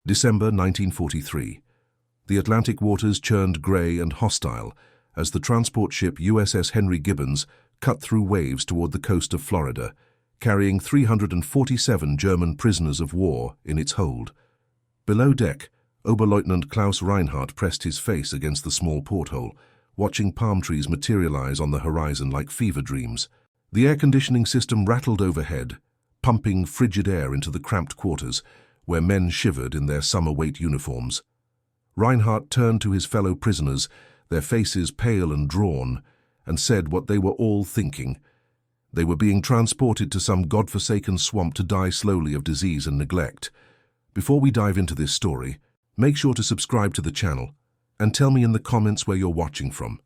December 1943. The Atlantic waters churned grey and hostile as the transport ship USS Henry Gibbons cut through waves toward the coast of Florida, carrying 347 German prisoners of war in its hold. Below deck, Oberleutnant Klaus Reinhardt pressed his face against the small porthole, watching palm trees materialize on the horizon like fever dreams. The air conditioning system rattled overhead, pumping frigid air into the cramped quarters, where men shivered in their summer weight uniforms. Reinhardt turned to his fellow prisoners, their faces pale and drawn, and said what they were all thinking. They were being transported to some godforsaken swamp to die slowly of disease and neglect. Before we dive into this story, make sure to subscribe to the channel and tell me in the comments where you're watching from.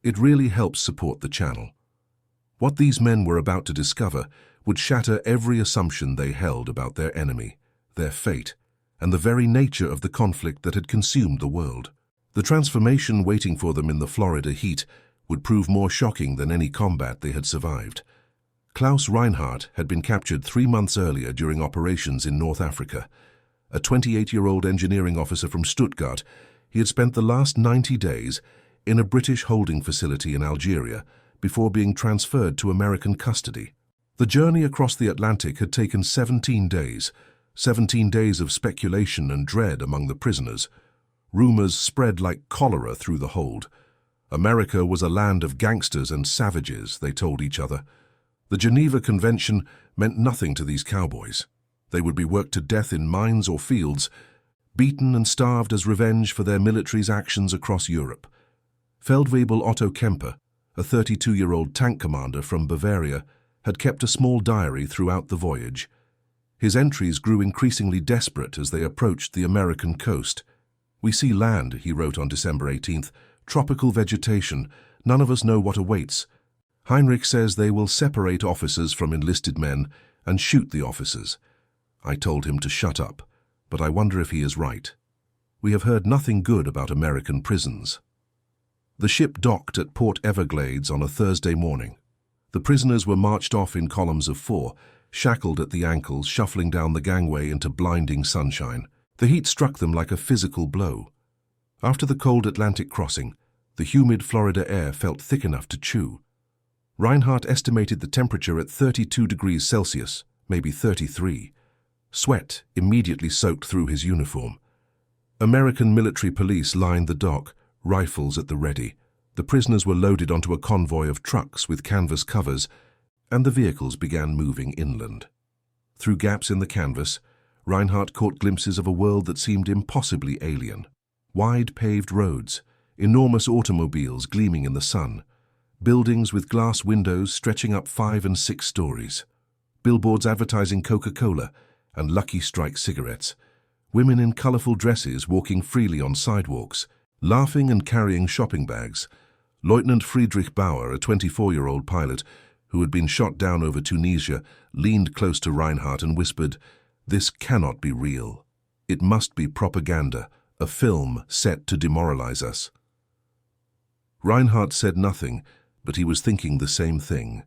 It really helps support the channel. What these men were about to discover would shatter every assumption they held about their enemy, their fate, and the very nature of the conflict that had consumed the world. The transformation waiting for them in the Florida heat would prove more shocking than any combat they had survived. Klaus Reinhardt had been captured 3 months earlier during operations in North Africa. A 28-year-old engineering officer from Stuttgart, he had spent the last 90 days in a British holding facility in Algeria before being transferred to American custody. The journey across the Atlantic had taken 17 days, 17 days of speculation and dread among the prisoners. Rumors spread like cholera through the hold. America was a land of gangsters and savages, they told each other. The Geneva Convention meant nothing to these cowboys. They would be worked to death in mines or fields, beaten and starved as revenge for their military's actions across Europe. Feldwebel Otto Kemper, a 32-year-old tank commander from Bavaria, had kept a small diary throughout the voyage. His entries grew increasingly desperate as they approached the American coast. "We see land," he wrote on December 18th, "tropical vegetation. None of us know what awaits. Heinrich says they will separate officers from enlisted men and shoot the officers. I told him to shut up, but I wonder if he is right. We have heard nothing good about American prisons." The ship docked at Port Everglades on a Thursday morning. The prisoners were marched off in columns of 4, shackled at the ankles, shuffling down the gangway into blinding sunshine. The heat struck them like a physical blow. After the cold Atlantic crossing, the humid Florida air felt thick enough to chew. Reinhardt estimated the temperature at 32 degrees Celsius, maybe 33. Sweat immediately soaked through his uniform. American military police lined the dock, rifles at the ready. The prisoners were loaded onto a convoy of trucks with canvas covers, and the vehicles began moving inland. Through gaps in the canvas, Reinhardt caught glimpses of a world that seemed impossibly alien. Wide paved roads, enormous automobiles gleaming in the sun, buildings with glass windows stretching up 5 and 6 stories, billboards advertising Coca-Cola and Lucky Strike cigarettes, women in colorful dresses walking freely on sidewalks, laughing and carrying shopping bags. Lieutenant Friedrich Bauer, a 24-year-old pilot who had been shot down over Tunisia, leaned close to Reinhardt and whispered, "This cannot be real. It must be propaganda, a film set to demoralize us." Reinhardt said nothing, but he was thinking the same thing.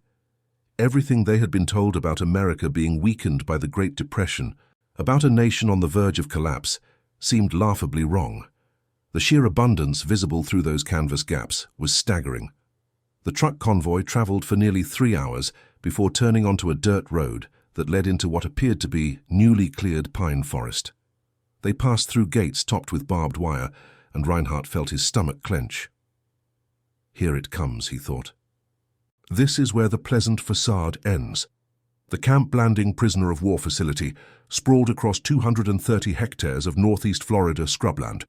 Everything they had been told about America being weakened by the Great Depression, about a nation on the verge of collapse, seemed laughably wrong. The sheer abundance visible through those canvas gaps was staggering. The truck convoy traveled for nearly 3 hours before turning onto a dirt road that led into what appeared to be newly cleared pine forest. They passed through gates topped with barbed wire, and Reinhardt felt his stomach clench. Here it comes, he thought. This is where the pleasant facade ends. The Camp Blanding prisoner of war facility sprawled across 230 hectares of northeast Florida scrubland.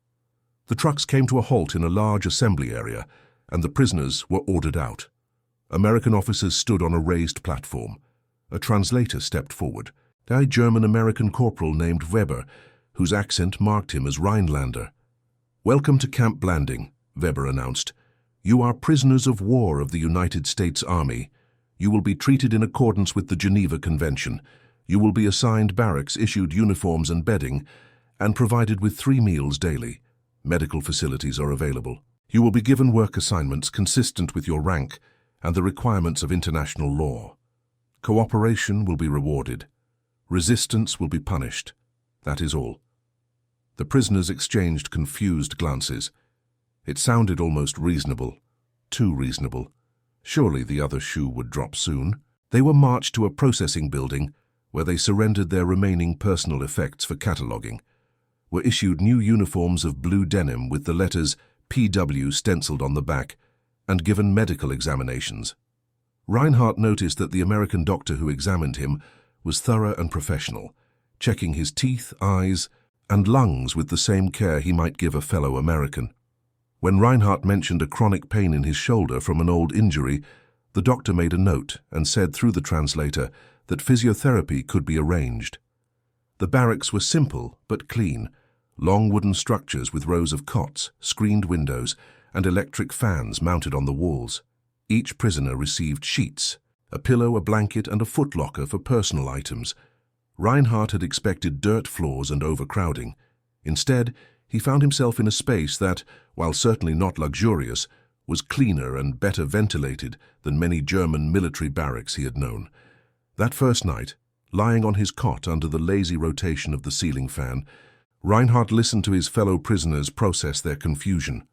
The trucks came to a halt in a large assembly area, and the prisoners were ordered out. American officers stood on a raised platform. A translator stepped forward, a German-American corporal named Weber, whose accent marked him as Rhinelander. "Welcome to Camp Blanding," Weber announced. "You are prisoners of war of the United States Army. You will be treated in accordance with the Geneva Convention. You will be assigned barracks, issued uniforms and bedding, and provided with 3 meals daily. Medical facilities are available. You will be given work assignments consistent with your rank and the requirements of international law. Cooperation will be rewarded. Resistance will be punished. That is all." The prisoners exchanged confused glances. It sounded almost reasonable. Too reasonable. Surely the other shoe would drop soon. They were marched to a processing building where they surrendered their remaining personal effects for cataloguing, were issued new uniforms of blue denim with the letters PW stenciled on the back, and given medical examinations. Reinhardt noticed that the American doctor who examined him was thorough and professional, checking his teeth, eyes, and lungs with the same care he might give a fellow American. When Reinhardt mentioned a chronic pain in his shoulder from an old injury, the doctor made a note and said through the translator that physiotherapy could be arranged. The barracks were simple but clean, long wooden structures with rows of cots, screened windows, and electric fans mounted on the walls. Each prisoner received sheets, a pillow, a blanket, and a footlocker for personal items. Reinhardt had expected dirt floors and overcrowding. Instead, he found himself in a space that, while certainly not luxurious, was cleaner and better ventilated than many German military barracks he had known. That first night, lying on his cot under the lazy rotation of the ceiling fan, Reinhardt listened to his fellow prisoners process their confusion.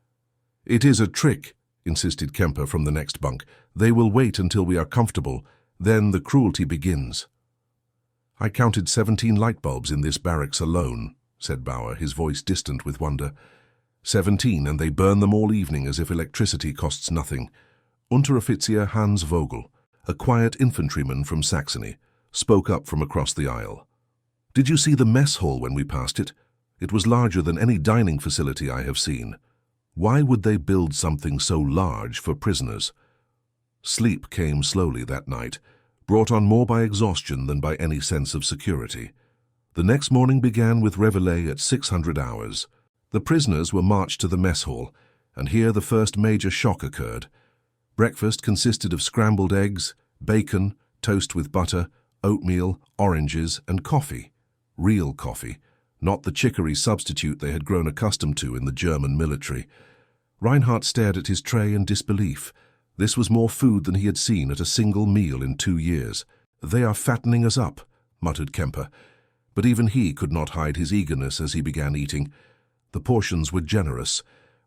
"It is a trick," insisted Kemper from the next bunk. "They will wait until we are comfortable. Then the cruelty begins." "I counted 17 light bulbs in this barracks alone," said Bauer, his voice distant with wonder. 17, and they burn them all evening as if electricity costs nothing. Unteroffizier Hans Vogel, a quiet infantryman from Saxony, spoke up from across the aisle. "Did you see the mess hall when we passed it? It was larger than any dining facility I have seen. Why would they build something so large for prisoners?" Sleep came slowly that night, brought on more by exhaustion than by any sense of security. The next morning began with réveillé at 600 hours. The prisoners were marched to the mess hall, and here the first major shock occurred. Breakfast consisted of scrambled eggs, bacon, toast with butter, oatmeal, oranges, and coffee. Real coffee, not the chicory substitute they had grown accustomed to in the German military. Reinhardt stared at his tray in disbelief. This was more food than he had seen at a single meal in 2 years. "They are fattening us up," muttered Kemper. But even he could not hide his eagerness as he began eating. The portions were generous.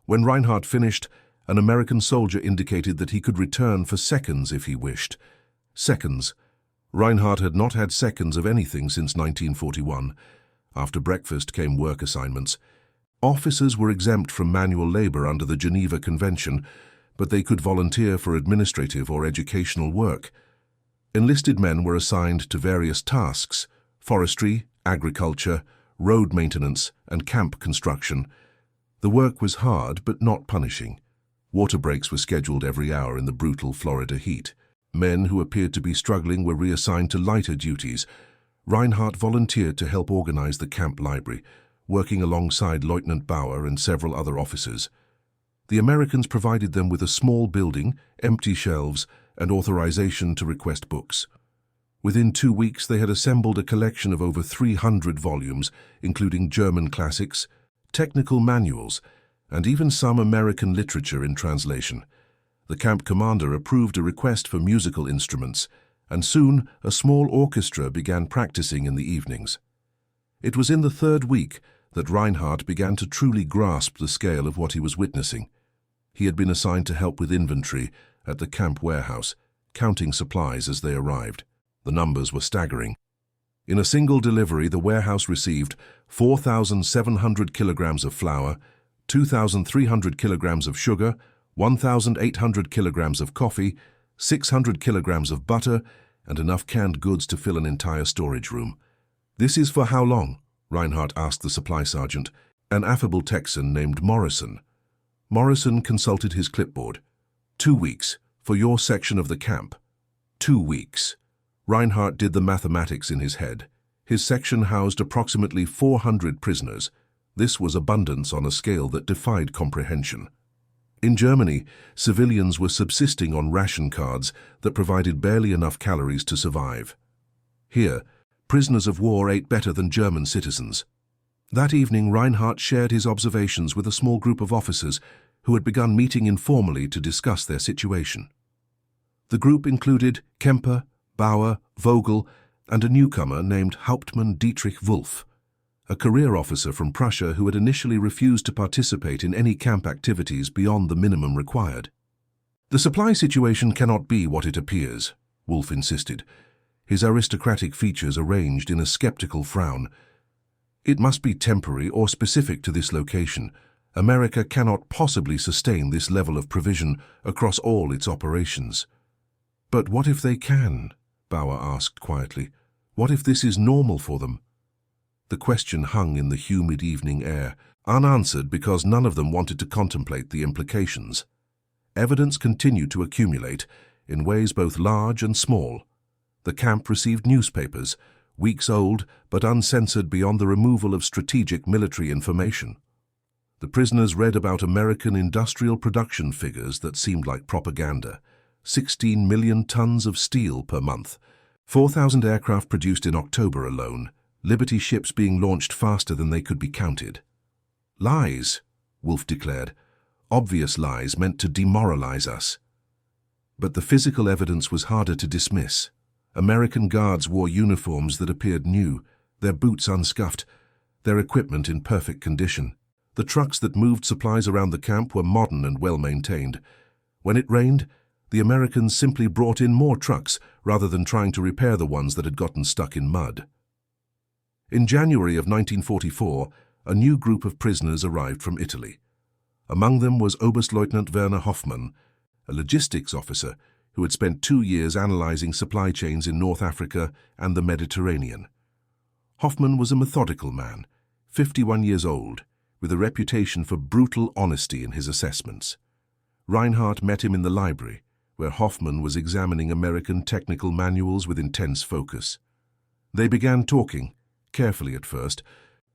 When Reinhardt finished, an American soldier indicated that he could return for seconds if he wished. Seconds. Reinhardt had not had seconds of anything since 1941. After breakfast came work assignments. Officers were exempt from manual labor under the Geneva Convention, but they could volunteer for administrative or educational work. Enlisted men were assigned to various tasks: forestry, agriculture, road maintenance, and camp construction. The work was hard but not punishing. Water breaks were scheduled every hour in the brutal Florida heat. Men who appeared to be struggling were reassigned to lighter duties. Reinhardt volunteered to help organize the camp library, working alongside Lieutenant Bauer and several other officers. The Americans provided them with a small building, empty shelves, and authorization to request books. Within 2 weeks, they had assembled a collection of over 300 volumes, including German classics, technical manuals, and even some American literature in translation. The camp commander approved a request for musical instruments, and soon a small orchestra began practicing in the evenings. It was in the 3rd week that Reinhardt began to truly grasp the scale of what he was witnessing. He had been assigned to help with inventory at the camp warehouse, counting supplies as they arrived. The numbers were staggering. In a single delivery, the warehouse received 4,700 kilograms of flour, 2,300 kilograms of sugar, 1,800 kilograms of coffee, 600 kilograms of butter, and enough canned goods to fill an entire storage room. "This is for how long?" Reinhardt asked the supply sergeant, an affable Texan named Morrison. Morrison consulted his clipboard. 2 weeks, for your section of the camp. 2 weeks. Reinhardt did the mathematics in his head. His section housed approximately 400 prisoners. This was abundance on a scale that defied comprehension. In Germany, civilians were subsisting on ration cards that provided barely enough calories to survive. Here, prisoners of war ate better than German citizens. That evening, Reinhardt shared his observations with a small group of officers who had begun meeting informally to discuss their situation. The group included Kemper, Bauer, Vogel, and a newcomer named Hauptmann Dietrich Wolff. a career officer from Prussia who had initially refused to participate in any camp activities beyond the minimum required. "The supply situation cannot be what it appears," Wolf insisted, his aristocratic features arranged in a skeptical frown. "It must be temporary or specific to this location. America cannot possibly sustain this level of provision across all its operations." "But what if they can?" Bauer asked quietly. "What if this is normal for them?" The question hung in the humid evening air, unanswered because none of them wanted to contemplate the implications. Evidence continued to accumulate, in ways both large and small. The camp received newspapers, weeks old but uncensored beyond the removal of strategic military information. The prisoners read about American industrial production figures that seemed like propaganda. 16 million tons of steel per month, 4,000 aircraft produced in October alone, Liberty ships being launched faster than they could be counted. "Lies," Wolf declared. "Obvious lies meant to demoralize us." But the physical evidence was harder to dismiss. American guards wore uniforms that appeared new, their boots unscuffed, their equipment in perfect condition. The trucks that moved supplies around the camp were modern and well-maintained. When it rained, the Americans simply brought in more trucks rather than trying to repair the ones that had gotten stuck in mud. In January of 1944, a new group of prisoners arrived from Italy. Among them was Oberstleutnant Werner Hoffmann, a logistics officer who had spent 2 years analyzing supply chains in North Africa and the Mediterranean. Hoffmann was a methodical man, 51 years old, with a reputation for brutal honesty in his assessments. Reinhardt met him in the library, where Hoffmann was examining American technical manuals with intense focus. They began talking, carefully at first,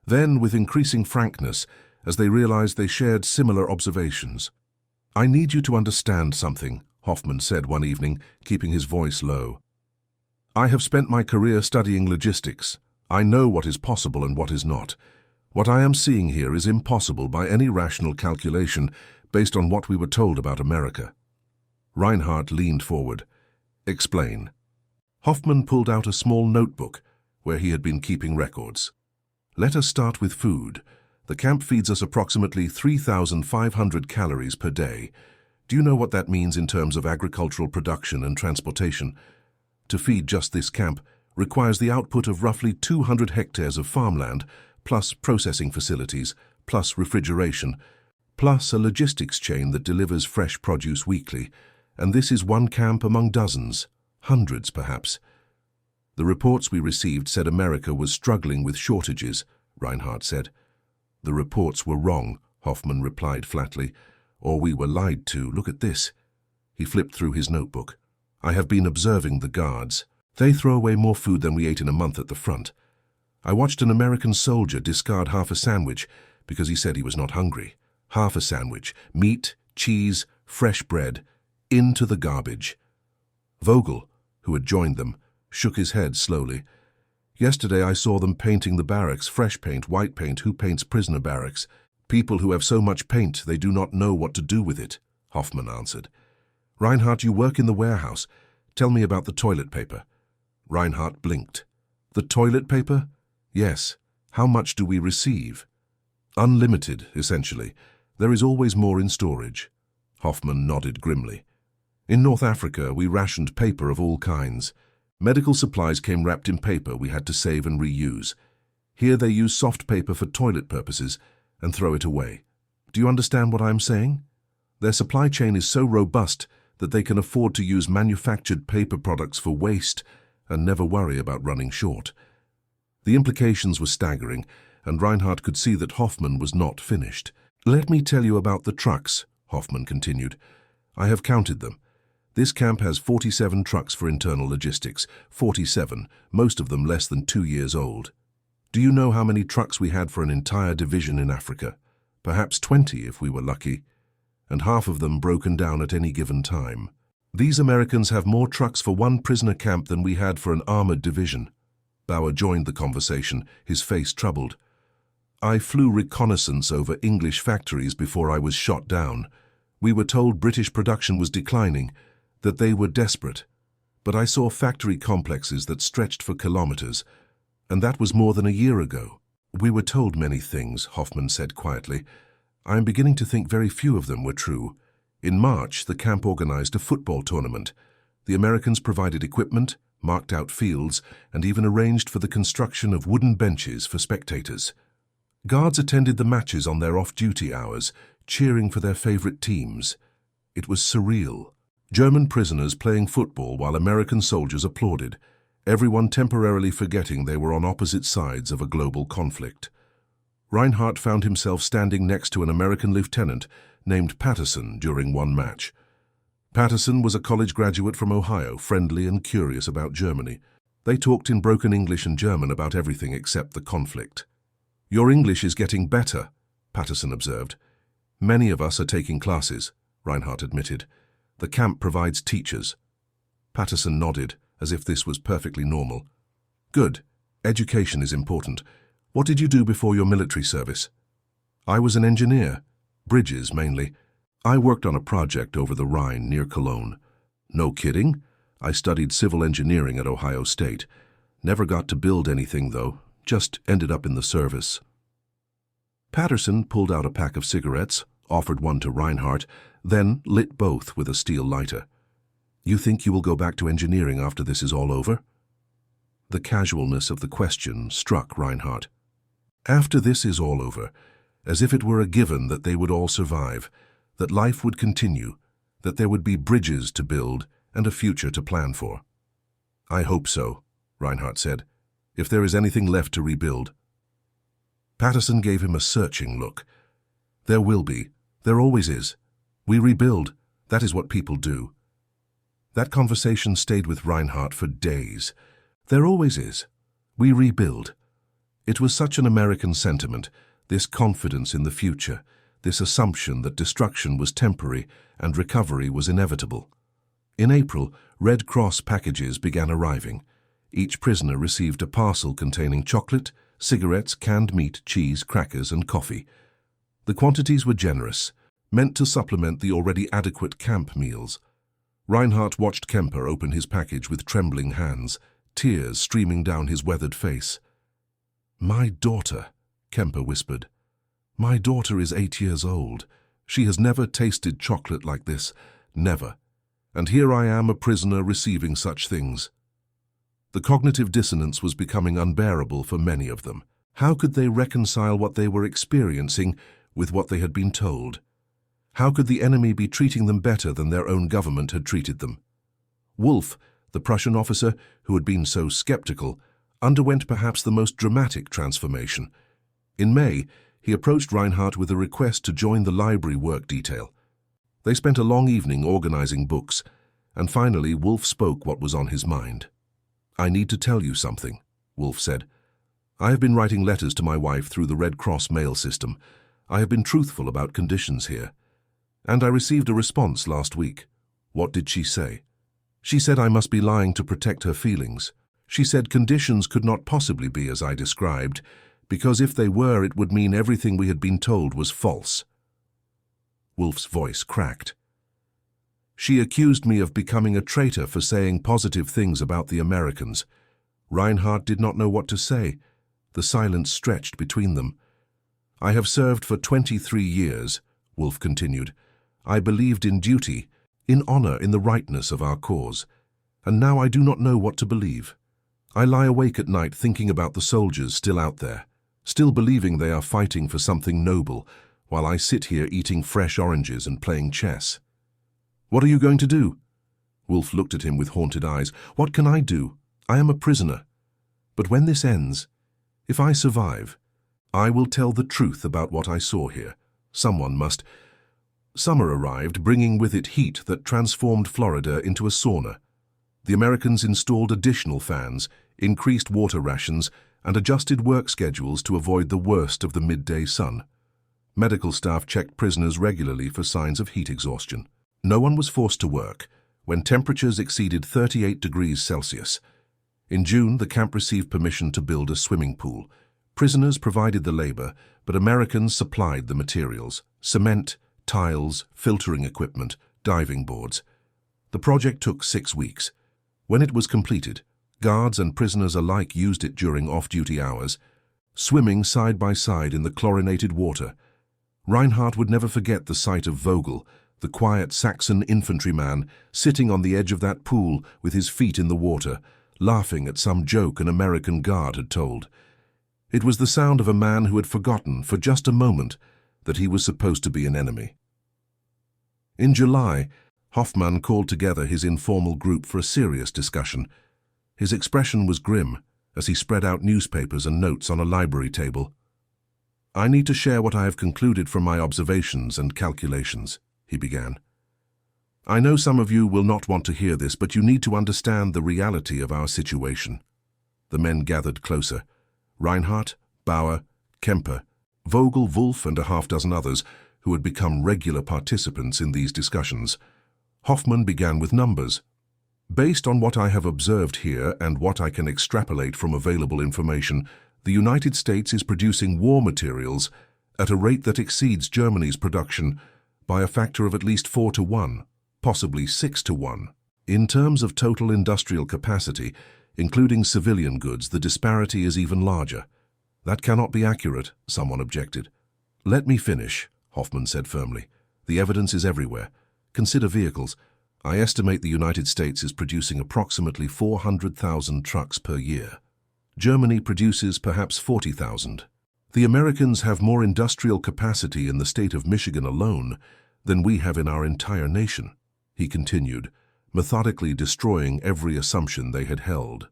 then with increasing frankness as they realized they shared similar observations. "I need you to understand something," Hoffmann said one evening, keeping his voice low. "I have spent my career studying logistics. I know what is possible and what is not. What I am seeing here is impossible by any rational calculation based on what we were told about America." Reinhardt leaned forward. "Explain." Hoffmann pulled out a small notebook where he had been keeping records. "Let us start with food. The camp feeds us approximately 3,500 calories per day. Do you know what that means in terms of agricultural production and transportation? To feed just this camp requires the output of roughly 200 hectares of farmland, plus processing facilities, plus refrigeration, plus a logistics chain that delivers fresh produce weekly. And this is one camp among dozens, hundreds perhaps." "The reports we received said America was struggling with shortages," Reinhardt said. "The reports were wrong," Hoffmann replied flatly. "Or we were lied to. Look at this." He flipped through his notebook. "I have been observing the guards. They throw away more food than we ate in a month at the front. I watched an American soldier discard half a sandwich because he said he was not hungry. Half a sandwich, meat, cheese, fresh bread, into the garbage." Vogel, who had joined them, shook his head slowly. "Yesterday I saw them painting the barracks, fresh paint, white paint. Who paints prisoner barracks? People who have so much paint they do not know what to do with it," Hoffmann answered. "Reinhardt, you work in the warehouse. Tell me about the toilet paper." Reinhardt blinked. "The toilet paper? Yes. How much do we receive?" "Unlimited, essentially. There is always more in storage." Hoffmann nodded grimly. "In North Africa, we rationed paper of all kinds. Medical supplies came wrapped in paper we had to save and reuse. Here they use soft paper for toilet purposes and throw it away. Do you understand what I am saying? Their supply chain is so robust that they can afford to use manufactured paper products for waste and never worry about running short." The implications were staggering, and Reinhardt could see that Hoffmann was not finished. "Let me tell you about the trucks," Hoffmann continued. "I have counted them. This camp has 47 trucks for internal logistics, 47, most of them less than 2 years old. Do you know how many trucks we had for an entire division in Africa? Perhaps 20 if we were lucky, and half of them broken down at any given time. These Americans have more trucks for one prisoner camp than we had for an armored division." Bauer joined the conversation, his face troubled. "I flew reconnaissance over English factories before I was shot down. We were told British production was declining, that they were desperate. But I saw factory complexes that stretched for kilometers, and that was more than a year ago." We were told many things, Hoffman said quietly. I am beginning to think very few of them were true. In March, the camp organized a football tournament. The Americans provided equipment, marked out fields, and even arranged for the construction of wooden benches for spectators. Guards attended the matches on their off-duty hours, cheering for their favorite teams. It was surreal. German prisoners playing football while American soldiers applauded, everyone temporarily forgetting they were on opposite sides of a global conflict. Reinhardt found himself standing next to an American lieutenant named Patterson during one match. Patterson was a college graduate from Ohio, friendly and curious about Germany. They talked in broken English and German about everything except the conflict. "Your English is getting better," Patterson observed. "Many of us are taking classes," Reinhardt admitted. "The camp provides teachers." Patterson nodded, as if this was perfectly normal. "Good. Education is important. What did you do before your military service?" "I was an engineer. Bridges, mainly. I worked on a project over the Rhine near Cologne." "No kidding? I studied civil engineering at Ohio State. Never got to build anything, though. Just ended up in the service." Patterson pulled out a pack of cigarettes, offered one to Reinhardt, then lit both with a steel lighter. "You think you will go back to engineering after this is all over?" The casualness of the question struck Reinhardt. After this is all over, as if it were a given that they would all survive, that life would continue, that there would be bridges to build and a future to plan for. "I hope so," Reinhardt said, "if there is anything left to rebuild." Patterson gave him a searching look. "There will be. There always is. We rebuild. That is what people do." That conversation stayed with Reinhardt for days. There always is. We rebuild. It was such an American sentiment, this confidence in the future, this assumption that destruction was temporary and recovery was inevitable. In April, Red Cross packages began arriving. Each prisoner received a parcel containing chocolate, cigarettes, canned meat, cheese, crackers, and coffee. The quantities were generous, meant to supplement the already adequate camp meals. Reinhardt watched Kemper open his package with trembling hands, tears streaming down his weathered face. "My daughter," Kemper whispered. "My daughter is 8 years old. She has never tasted chocolate like this, never. And here I am, a prisoner, receiving such things." The cognitive dissonance was becoming unbearable for many of them. How could they reconcile what they were experiencing with what they had been told? How could the enemy be treating them better than their own government had treated them? Wolf, the Prussian officer who had been so skeptical, underwent perhaps the most dramatic transformation. In May, he approached Reinhardt with a request to join the library work detail. They spent a long evening organizing books, and finally Wolf spoke what was on his mind. "I need to tell you something," Wolf said. "I have been writing letters to my wife through the Red Cross mail system. I have been truthful about conditions here. And I received a response last week." "What did she say?" "She said I must be lying to protect her feelings. She said conditions could not possibly be as I described, because if they were, it would mean everything we had been told was false." Wolf's voice cracked. "She accused me of becoming a traitor for saying positive things about the Americans." Reinhardt did not know what to say. The silence stretched between them. "I have served for 23 years, Wolf continued. "I believed in duty, in honor, in the rightness of our cause. And now I do not know what to believe. I lie awake at night thinking about the soldiers still out there, still believing they are fighting for something noble, while I sit here eating fresh oranges and playing chess." "What are you going to do?" Wolf looked at him with haunted eyes. "What can I do? I am a prisoner. But when this ends, if I survive, I will tell the truth about what I saw here. Someone must." Summer arrived, bringing with it heat that transformed Florida into a sauna. The Americans installed additional fans, increased water rations, and adjusted work schedules to avoid the worst of the midday sun. Medical staff checked prisoners regularly for signs of heat exhaustion. No one was forced to work when temperatures exceeded 38 degrees Celsius. In June, the camp received permission to build a swimming pool. Prisoners provided the labor, but Americans supplied the materials: cement, tiles, filtering equipment, diving boards. The project took 6 weeks. When it was completed, guards and prisoners alike used it during off-duty hours. swimming side by side in the chlorinated water. Reinhardt would never forget the sight of Vogel, the quiet Saxon infantryman, sitting on the edge of that pool with his feet in the water, laughing at some joke an American guard had told. It was the sound of a man who had forgotten, for just a moment, that he was supposed to be an enemy. In July, Hoffmann called together his informal group for a serious discussion. His expression was grim as he spread out newspapers and notes on a library table. "I need to share what I have concluded from my observations and calculations," he began. "I know some of you will not want to hear this, but you need to understand the reality of our situation." The men gathered closer. Reinhardt, Bauer, Kemper, Vogel, Wolf, and a half-dozen others who had become regular participants in these discussions. Hoffmann began with numbers. "Based on what I have observed here and what I can extrapolate from available information, the United States is producing war materials at a rate that exceeds Germany's production by a factor of at least 4 to 1, possibly 6 to 1. In terms of total industrial capacity, including civilian goods, the disparity is even larger." "That cannot be accurate," someone objected. "Let me finish," Hoffmann said firmly. "The evidence is everywhere. Consider vehicles. I estimate the United States is producing approximately 400,000 trucks per year. Germany produces perhaps 40,000. The Americans have more industrial capacity in the state of Michigan alone than we have in our entire nation," he continued, methodically destroying every assumption they had held.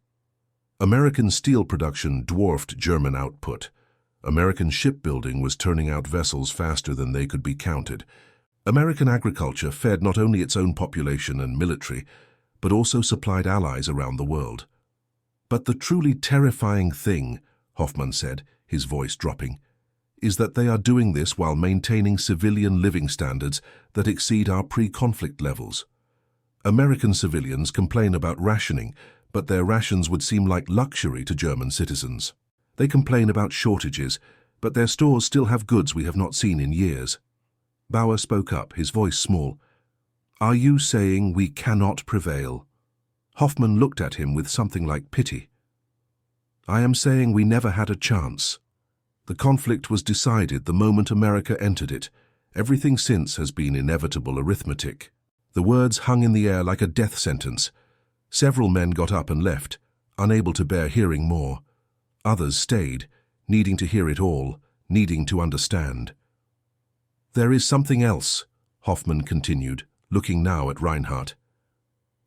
American steel production dwarfed German output. American shipbuilding was turning out vessels faster than they could be counted. American agriculture fed not only its own population and military, but also supplied allies around the world. "But the truly terrifying thing," Hoffmann said, his voice dropping, "is that they are doing this while maintaining civilian living standards that exceed our pre-conflict levels. American civilians complain about rationing, but their rations would seem like luxury to German citizens. They complain about shortages, but their stores still have goods we have not seen in years." Bauer spoke up, his voice small. "Are you saying we cannot prevail?" Hoffmann looked at him with something like pity. "I am saying we never had a chance. The conflict was decided the moment America entered it. Everything since has been inevitable arithmetic." The words hung in the air like a death sentence. Several men got up and left, unable to bear hearing more. Others stayed, needing to hear it all, needing to understand. "There is something else," Hoffmann continued, looking now at Reinhardt.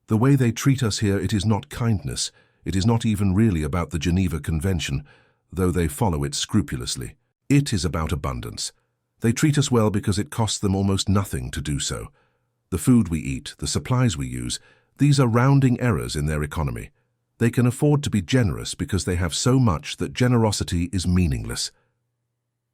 "The way they treat us here, it is not kindness. It is not even really about the Geneva Convention, though they follow it scrupulously. It is about abundance. They treat us well because it costs them almost nothing to do so. The food we eat, the supplies we use, these are rounding errors in their economy. They can afford to be generous because they have so much that generosity is meaningless."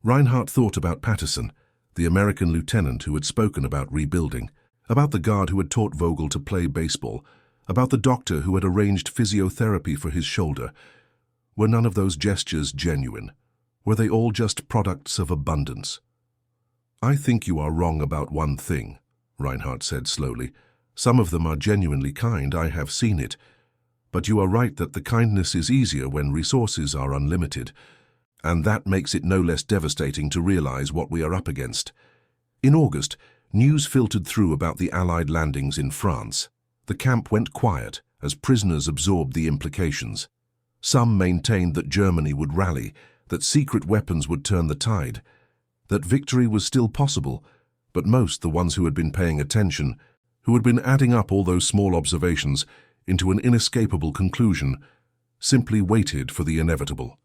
Reinhardt thought about Patterson, the American lieutenant who had spoken about rebuilding, about the guard who had taught Vogel to play baseball, about the doctor who had arranged physiotherapy for his shoulder. Were none of those gestures genuine? Were they all just products of abundance? "I think you are wrong about one thing," Reinhardt said slowly. "Some of them are genuinely kind, I have seen it. But you are right that the kindness is easier when resources are unlimited. And that makes it no less devastating to realize what we are up against." In August, news filtered through about the Allied landings in France. The camp went quiet as prisoners absorbed the implications. Some maintained that Germany would rally, that secret weapons would turn the tide, that victory was still possible, but most, the ones who had been paying attention, who had been adding up all those small observations into an inescapable conclusion, simply waited for the inevitable.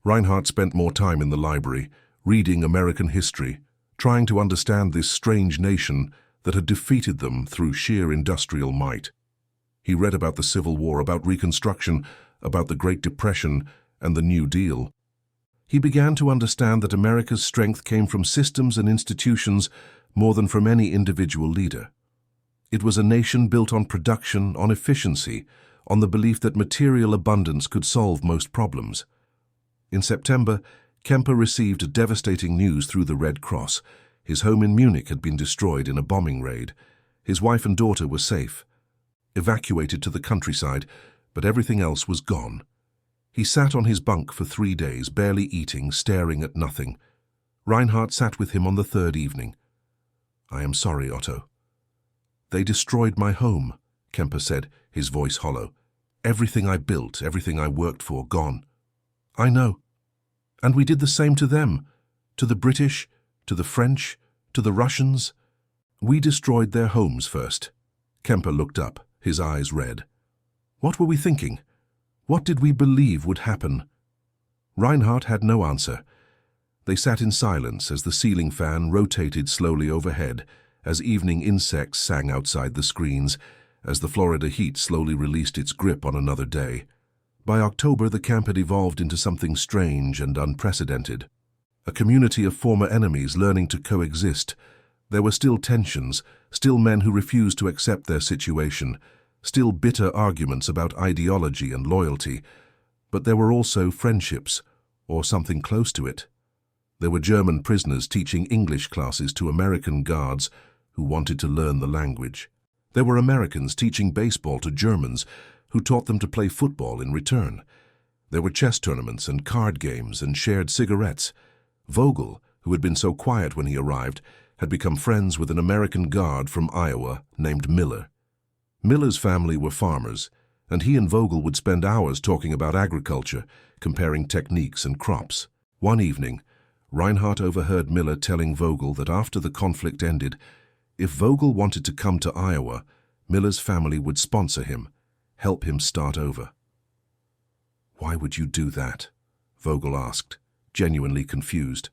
Reinhardt spent more time in the library, reading American history, trying to understand this strange nation that had defeated them through sheer industrial might. He read about the Civil War, about Reconstruction, about the Great Depression and the New Deal. He began to understand that America's strength came from systems and institutions more than from any individual leader. It was a nation built on production, on efficiency, on the belief that material abundance could solve most problems. In September, Kemper received devastating news through the Red Cross. His home in Munich had been destroyed in a bombing raid. His wife and daughter were safe, evacuated to the countryside, but everything else was gone. He sat on his bunk for 3 days, barely eating, staring at nothing. Reinhardt sat with him on the 3rd evening. "I am sorry, Otto." "They destroyed my home," Kemper said, his voice hollow. "Everything I built, everything I worked for, gone." "I know. And we did the same to them, to the British, to the French, to the Russians. We destroyed their homes first." Kemper looked up, his eyes red. "What were we thinking? What did we believe would happen?" Reinhardt had no answer. They sat in silence as the ceiling fan rotated slowly overhead, as evening insects sang outside the screens, as the Florida heat slowly released its grip on another day. By October, the camp had evolved into something strange and unprecedented. A community of former enemies learning to coexist. There were still tensions, still men who refused to accept their situation, still bitter arguments about ideology and loyalty, but there were also friendships, or something close to it. There were German prisoners teaching English classes to American guards who wanted to learn the language. There were Americans teaching baseball to Germans who taught them to play football in return. There were chess tournaments and card games and shared cigarettes. Vogel, who had been so quiet when he arrived, had become friends with an American guard from Iowa named Miller. Miller's family were farmers, and he and Vogel would spend hours talking about agriculture, comparing techniques and crops. One evening, Reinhardt overheard Miller telling Vogel that after the conflict ended, if Vogel wanted to come to Iowa, Miller's family would sponsor him, help him start over. "Why would you do that?" Vogel asked, genuinely confused.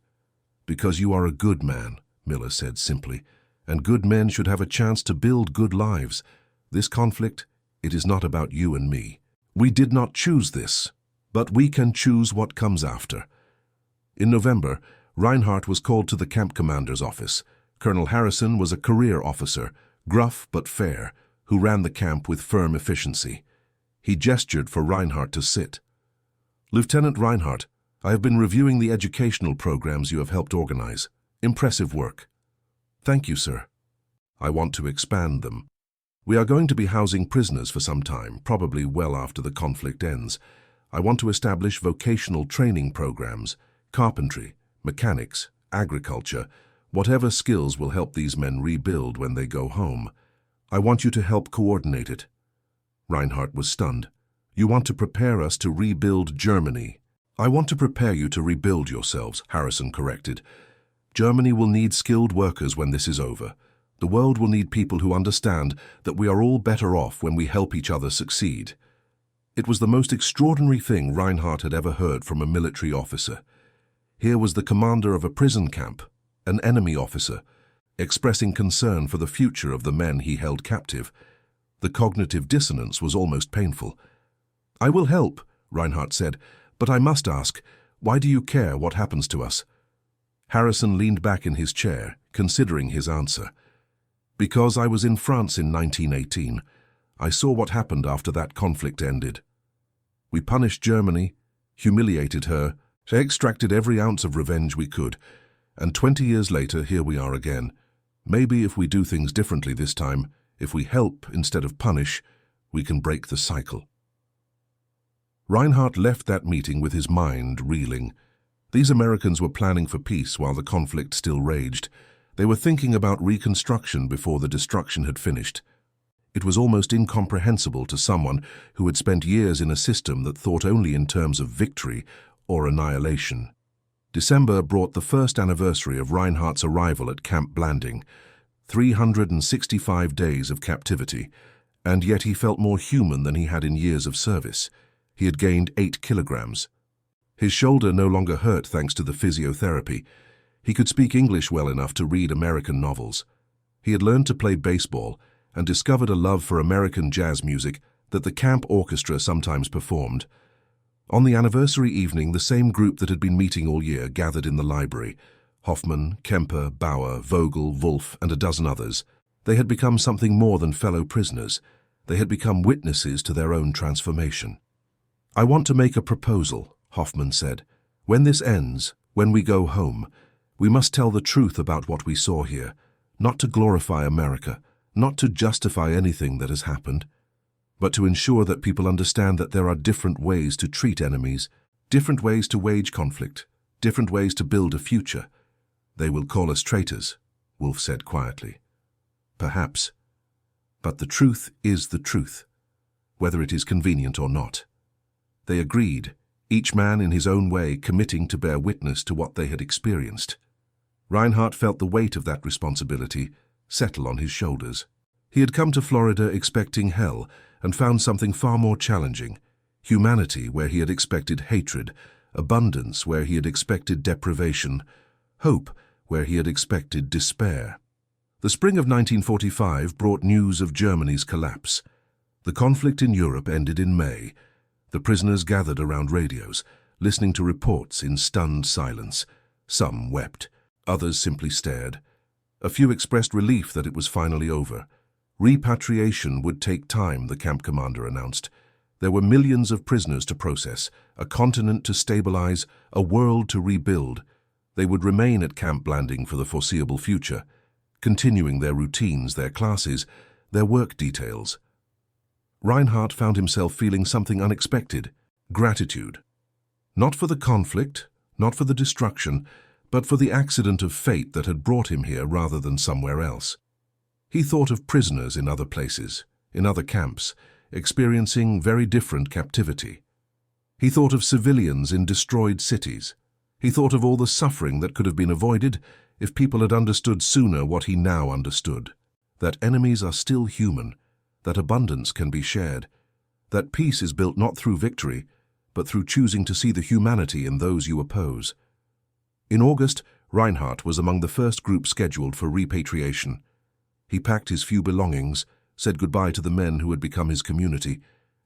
"Because you are a good man," Miller said simply, "and good men should have a chance to build good lives. This conflict, it is not about you and me. We did not choose this, but we can choose what comes after." In November, Reinhardt was called to the camp commander's office. Colonel Harrison was a career officer, gruff but fair, who ran the camp with firm efficiency. He gestured for Reinhardt to sit. "Lieutenant Reinhardt, I have been reviewing the educational programs you have helped organize. Impressive work." "Thank you, sir. I want to expand them. We are going to be housing prisoners for some time, probably well after the conflict ends. I want to establish vocational training programs, carpentry, mechanics, agriculture, whatever skills will help these men rebuild when they go home. I want you to help coordinate it." Reinhardt was stunned. "You want to prepare us to rebuild Germany?" "I want to prepare you to rebuild yourselves," Harrison corrected. "Germany will need skilled workers when this is over. The world will need people who understand that we are all better off when we help each other succeed." It was the most extraordinary thing Reinhardt had ever heard from a military officer. Here was the commander of a prison camp, an enemy officer, expressing concern for the future of the men he held captive. The cognitive dissonance was almost painful. "I will help," Reinhardt said, "but I must ask, why do you care what happens to us?" Harrison leaned back in his chair, considering his answer. "Because I was in France in 1918. I saw what happened after that conflict ended. We punished Germany, humiliated her, extracted every ounce of revenge we could, and 20 years later, here we are again. Maybe if we do things differently this time, if we help instead of punish, we can break the cycle." Reinhardt left that meeting with his mind reeling. These Americans were planning for peace while the conflict still raged. They were thinking about reconstruction before the destruction had finished. It was almost incomprehensible to someone who had spent years in a system that thought only in terms of victory or annihilation. December brought the first anniversary of Reinhardt's arrival at Camp Blanding, 365 days of captivity, and yet he felt more human than he had in years of service. He had gained 8 kilograms. His shoulder no longer hurt thanks to the physiotherapy. He could speak English well enough to read American novels. He had learned to play baseball and discovered a love for American jazz music that the camp orchestra sometimes performed. On the anniversary evening, the same group that had been meeting all year gathered in the library. Hoffman, Kemper, Bauer, Vogel, Wolf, and a dozen others. They had become something more than fellow prisoners. They had become witnesses to their own transformation. "I want to make a proposal," Hoffman said. "When this ends, when we go home, we must tell the truth about what we saw here, not to glorify America, not to justify anything that has happened. but to ensure that people understand that there are different ways to treat enemies, different ways to wage conflict, different ways to build a future. They will call us traitors, Wolf said quietly. Perhaps. But the truth is the truth, whether it is convenient or not. They agreed, each man in his own way committing to bear witness to what they had experienced. Reinhardt felt the weight of that responsibility settle on his shoulders. He had come to Florida expecting hell and found something far more challenging: humanity where he had expected hatred, abundance where he had expected deprivation, hope where he had expected despair. The spring of 1945 brought news of Germany's collapse. The conflict in Europe ended in May. The prisoners gathered around radios, listening to reports in stunned silence. Some wept, others simply stared. A few expressed relief that it was finally over. Repatriation would take time, the camp commander announced. There were millions of prisoners to process, a continent to stabilize, a world to rebuild. They would remain at Camp Blanding for the foreseeable future, continuing their routines, their classes, their work details. Reinhardt found himself feeling something unexpected: gratitude. Not for the conflict, not for the destruction, but for the accident of fate that had brought him here rather than somewhere else. He thought of prisoners in other places, in other camps, experiencing very different captivity. He thought of civilians in destroyed cities. He thought of all the suffering that could have been avoided if people had understood sooner what he now understood: that enemies are still human, that abundance can be shared, that peace is built not through victory, but through choosing to see the humanity in those you oppose. In August, Reinhardt was among the first group scheduled for repatriation. He packed his few belongings, said goodbye to the men who had become his community,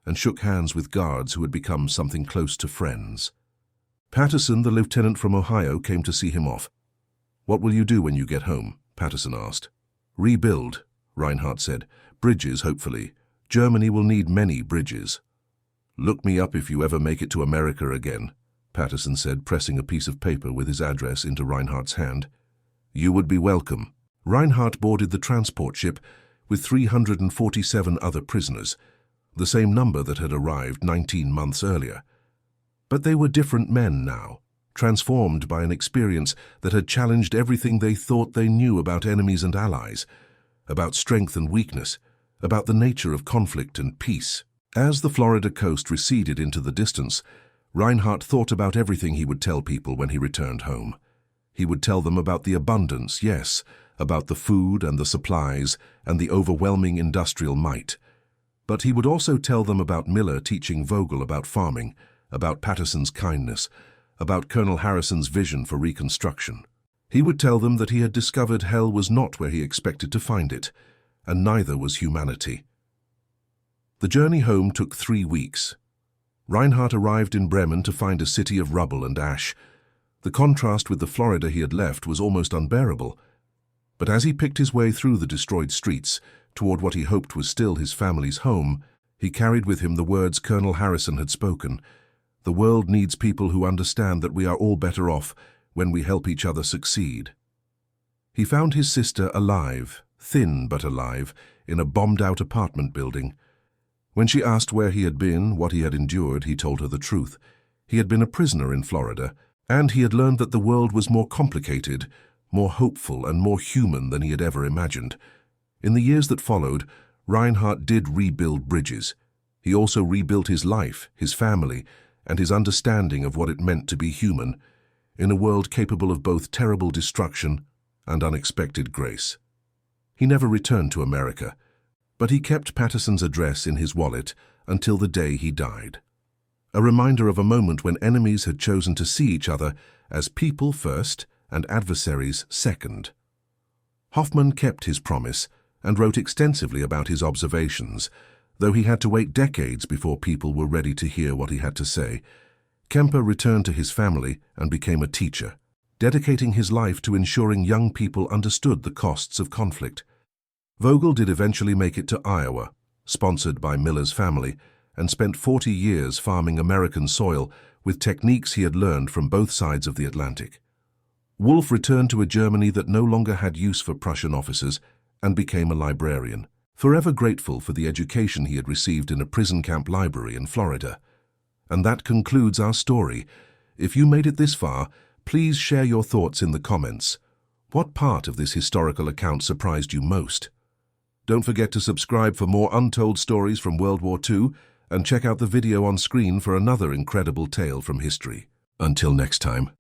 and shook hands with guards who had become something close to friends. Patterson, the lieutenant from Ohio, came to see him off. "What will you do when you get home?" Patterson asked. "Rebuild," Reinhardt said. "Bridges, hopefully. Germany will need many bridges." "Look me up if you ever make it to America again," Patterson said, pressing a piece of paper with his address into Reinhardt's hand. "You would be welcome." Reinhardt boarded the transport ship with 347 other prisoners, the same number that had arrived 19 months earlier. But they were different men now, transformed by an experience that had challenged everything they thought they knew about enemies and allies, about strength and weakness, about the nature of conflict and peace. As the Florida coast receded into the distance, Reinhardt thought about everything he would tell people when he returned home. He would tell them about the abundance, yes, about the food and the supplies and the overwhelming industrial might. But he would also tell them about Miller teaching Vogel about farming, about Patterson's kindness, about Colonel Harrison's vision for reconstruction. He would tell them that he had discovered hell was not where he expected to find it, and neither was humanity. The journey home took 3 weeks. Reinhardt arrived in Bremen to find a city of rubble and ash. The contrast with the Florida he had left was almost unbearable. But as he picked his way through the destroyed streets, toward what he hoped was still his family's home, he carried with him the words Colonel Harrison had spoken: "The world needs people who understand that we are all better off when we help each other succeed." He found his sister alive, thin but alive, in a bombed-out apartment building. When she asked where he had been, what he had endured, he told her the truth. He had been a prisoner in Florida, and he had learned that the world was more complicated, more hopeful and more human than he had ever imagined. In the years that followed, Reinhardt did rebuild bridges. He also rebuilt his life, his family, and his understanding of what it meant to be human, in a world capable of both terrible destruction and unexpected grace. He never returned to America, but he kept Patterson's address in his wallet until the day he died. A reminder of a moment when enemies had chosen to see each other as people first and adversaries second. Hoffman kept his promise and wrote extensively about his observations, though he had to wait decades before people were ready to hear what he had to say. Kemper returned to his family and became a teacher, dedicating his life to ensuring young people understood the costs of conflict. Vogel did eventually make it to Iowa, sponsored by Miller's family, and spent 40 years farming American soil with techniques he had learned from both sides of the Atlantic. Wolf returned to a Germany that no longer had use for Prussian officers and became a librarian. forever grateful for the education he had received in a prison camp library in Florida. And that concludes our story. If you made it this far, please share your thoughts in the comments. What part of this historical account surprised you most? Don't forget to subscribe for more untold stories from World War II and check out the video on screen for another incredible tale from history. Until next time.